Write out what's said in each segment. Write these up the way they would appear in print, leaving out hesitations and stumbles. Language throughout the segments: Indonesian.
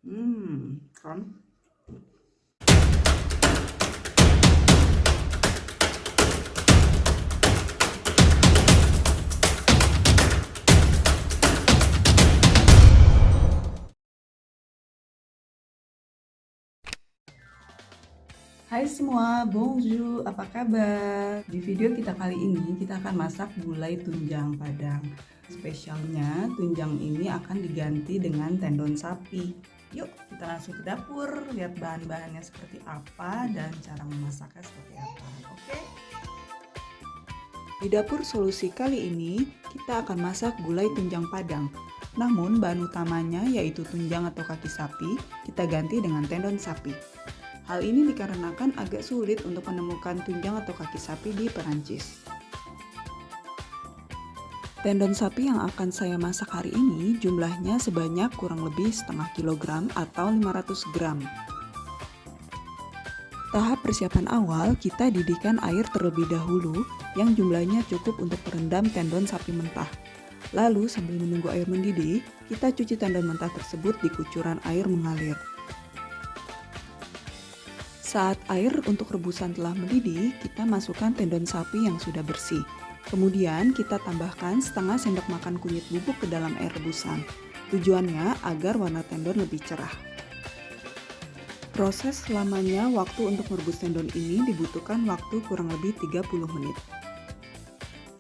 Kan? Hai semua, bonjour, apa kabar? Di video kita kali ini kita akan masak gulai tunjang Padang. Spesialnya tunjang ini akan diganti dengan tendon sapi. Yuk kita langsung ke dapur, lihat bahan-bahannya seperti apa dan cara memasaknya seperti apa. Oke? Di dapur solusi kali ini kita akan masak gulai tunjang Padang. Namun bahan utamanya yaitu tunjang atau kaki sapi, kita ganti dengan tendon sapi. Hal ini dikarenakan agak sulit untuk menemukan tunjang atau kaki sapi di Perancis. Tendon sapi yang akan saya masak hari ini jumlahnya sebanyak kurang lebih setengah kilogram atau 500 gram. Tahap persiapan awal, kita didihkan air terlebih dahulu yang jumlahnya cukup untuk merendam tendon sapi mentah. Lalu sambil menunggu air mendidih, kita cuci tendon mentah tersebut di kucuran air mengalir. Saat air untuk rebusan telah mendidih, kita masukkan tendon sapi yang sudah bersih. Kemudian kita tambahkan setengah sendok makan kunyit bubuk ke dalam air rebusan. Tujuannya agar warna tendon lebih cerah. Proses lamanya waktu untuk merebus tendon ini dibutuhkan waktu kurang lebih 30 menit.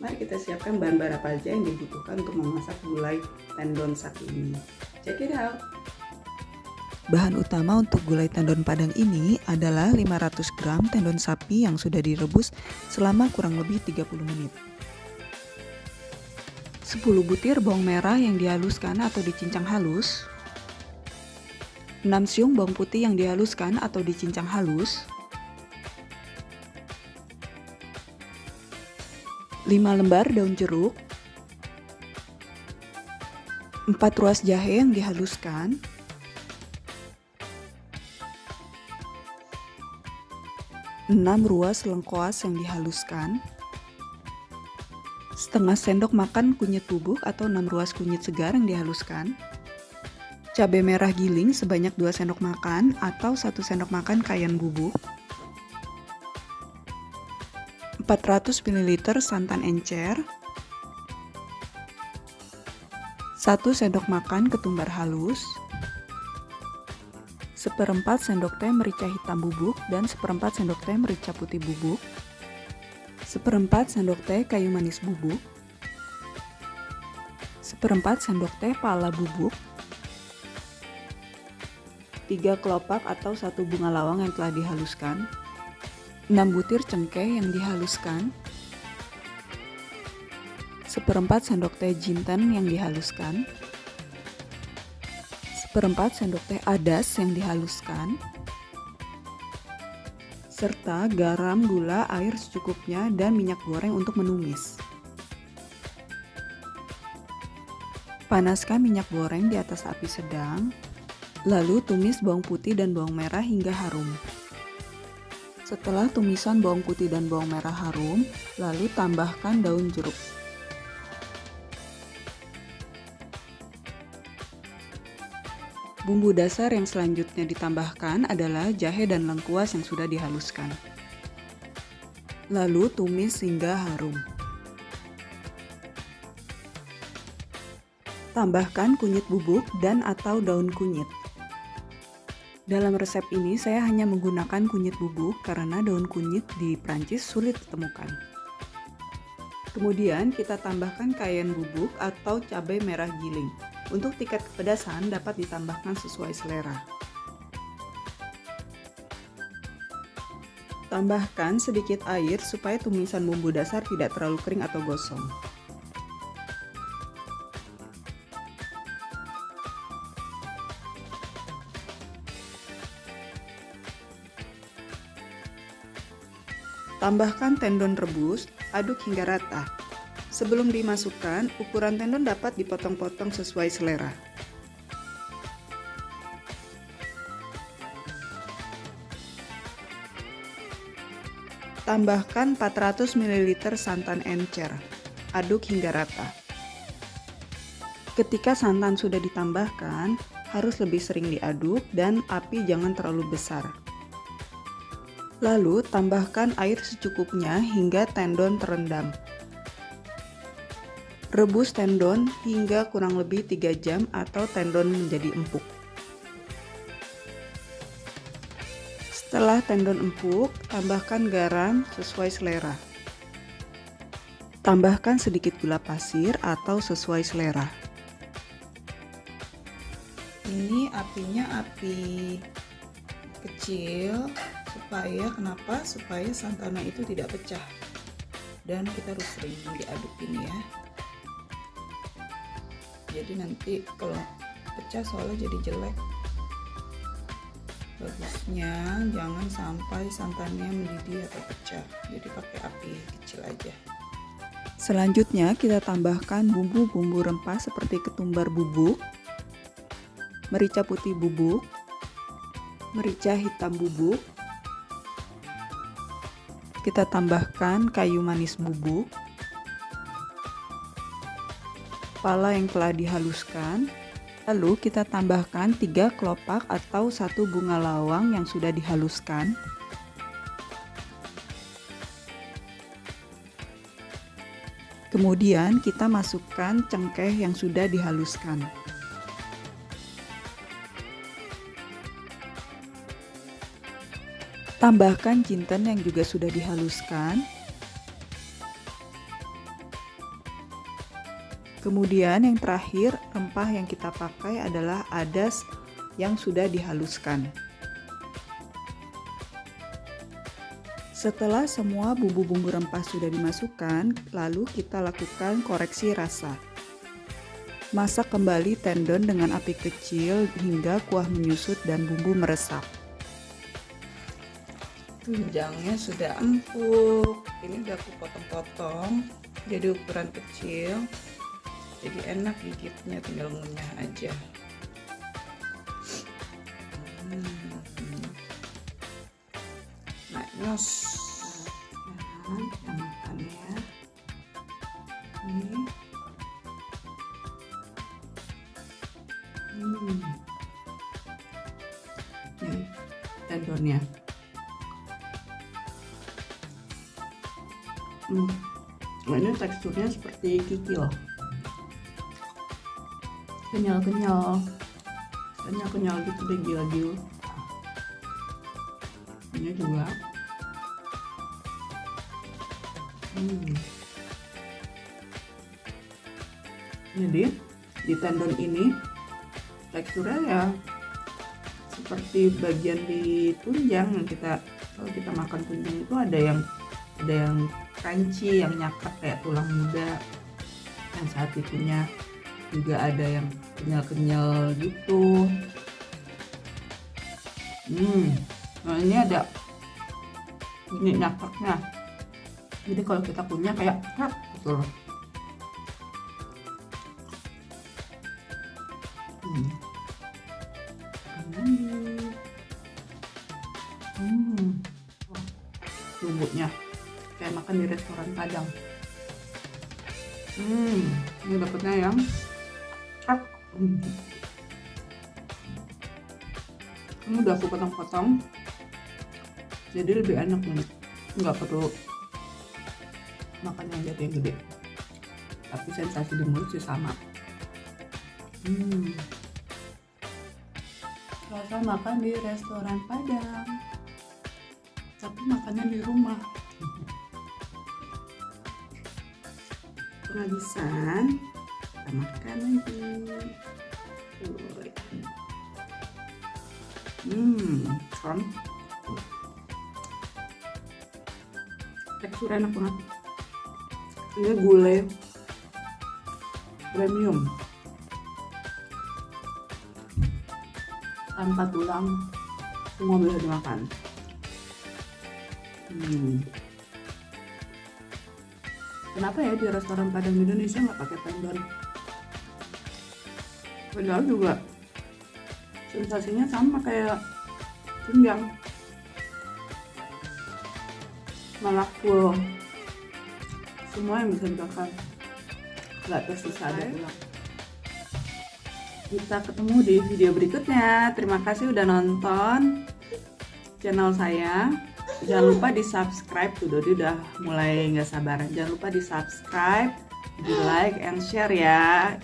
Mari kita siapkan bahan-bahan apa aja yang dibutuhkan untuk memasak gulai tendon sapi ini. Check it out! Bahan utama untuk gulai tendon Padang ini adalah 500 gram tendon sapi yang sudah direbus selama kurang lebih 30 menit. 10 butir bawang merah yang dihaluskan atau dicincang halus. 6 siung bawang putih yang dihaluskan atau dicincang halus. 5 lembar daun jeruk. 4 ruas jahe yang dihaluskan. 6 ruas lengkoas yang dihaluskan, setengah sendok makan kunyit bubuk atau 6 ruas kunyit segar yang dihaluskan, cabai merah giling sebanyak 2 sendok makan atau 1 sendok makan cayenne bubuk, 400 ml santan encer, 1 sendok makan ketumbar halus, 1/4 sendok teh merica hitam bubuk dan 1/4 sendok teh merica putih bubuk, 1/4 sendok teh kayu manis bubuk, 1/4 sendok teh pala bubuk, 3 kelopak atau 1 bunga lawang yang telah dihaluskan, 6 butir cengkeh yang dihaluskan, 1/4 sendok teh jinten yang dihaluskan, 1/4 sendok teh adas yang dihaluskan, serta garam, gula, air secukupnya, dan minyak goreng untuk menumis. Panaskan minyak goreng di atas api sedang, lalu tumis bawang putih dan bawang merah hingga harum. Setelah tumisan bawang putih dan bawang merah harum, lalu tambahkan daun jeruk. Bumbu dasar yang selanjutnya ditambahkan adalah jahe dan lengkuas yang sudah dihaluskan. Lalu tumis hingga harum. Tambahkan kunyit bubuk dan atau daun kunyit. Dalam resep ini saya hanya menggunakan kunyit bubuk karena daun kunyit di Prancis sulit ditemukan. Kemudian kita tambahkan cayenne bubuk atau cabai merah giling. Untuk tingkat kepedasan dapat ditambahkan sesuai selera. Tambahkan sedikit air supaya tumisan bumbu dasar tidak terlalu kering atau gosong. Tambahkan tendon rebus, aduk hingga rata. Sebelum dimasukkan, ukuran tendon dapat dipotong-potong sesuai selera. Tambahkan 400 ml santan encer. Aduk hingga rata. Ketika santan sudah ditambahkan, harus lebih sering diaduk dan api jangan terlalu besar. Lalu tambahkan air secukupnya hingga tendon terendam. Rebus tendon hingga kurang lebih 3 jam atau tendon menjadi empuk. Setelah tendon empuk, tambahkan garam sesuai selera. Tambahkan sedikit gula pasir atau sesuai selera. Ini apinya api kecil kenapa? Supaya santannya itu tidak pecah. Dan kita harus sering diaduk ini ya. Jadi nanti kalau pecah soalnya jadi jelek. Bagusnya jangan sampai santannya mendidih atau pecah. Jadi pakai api kecil aja. Selanjutnya kita tambahkan bumbu-bumbu rempah seperti ketumbar bubuk, merica putih bubuk, merica hitam bubuk. Kita tambahkan kayu manis bubuk, pala yang telah dihaluskan. Lalu kita tambahkan 3 kelopak atau 1 bunga lawang yang sudah dihaluskan. Kemudian kita masukkan cengkeh yang sudah dihaluskan. Tambahkan jinten yang juga sudah dihaluskan. Kemudian yang terakhir, rempah yang kita pakai adalah adas yang sudah dihaluskan. Setelah semua bumbu-bumbu rempah sudah dimasukkan, lalu kita lakukan koreksi rasa. Masak kembali tendon dengan api kecil hingga kuah menyusut dan bumbu meresap. Tunjangnya sudah empuk. Ini udah aku potong-potong jadi ukuran kecil. Jadi enak gigitnya, tinggal ngunyah aja. Nah, nyos. Nah, kita makan ya. Ini. Nih, tendonnya. Nah, ini teksturnya seperti kikil. Kenyal-kenyal gitu deh, gil-gil. Ini juga jadi di tendon ini teksturnya ya seperti bagian di tunjang yang kalau kita makan tunjang itu ada yang crunchy, yang nyakat kayak tulang muda, yang saat itunya juga ada yang kenyal-kenyal gitu. Nah ini ada ini nyakaknya, jadi kalau kita kunyah kayak gitu loh. Bumbunya kayak makan di restoran Padang. Ini dapetnya yang ini udah aku potong-potong jadi lebih enak nih, nggak perlu makan yang jatuh yang gede, tapi sensasi di mulut sih sama. Rasa makan di restoran Padang tapi makannya di rumah. Kehabisan, kita makan lagi. Teksturnya enak banget. Ini gulai premium tanpa tulang, semua bisa dimakan. Kenapa ya di restoran Padang Indonesia nggak pakai tendon? Padahal juga sensasinya sama kayak tunjang, malah full, semua yang bisa dimakan, nggak tersisa ada tulang. Kita ketemu di video berikutnya. Terima kasih udah nonton channel saya. Jangan lupa di subscribe. Tuh Dodi udah mulai nggak sabaran. Jangan lupa di subscribe, di like and share ya.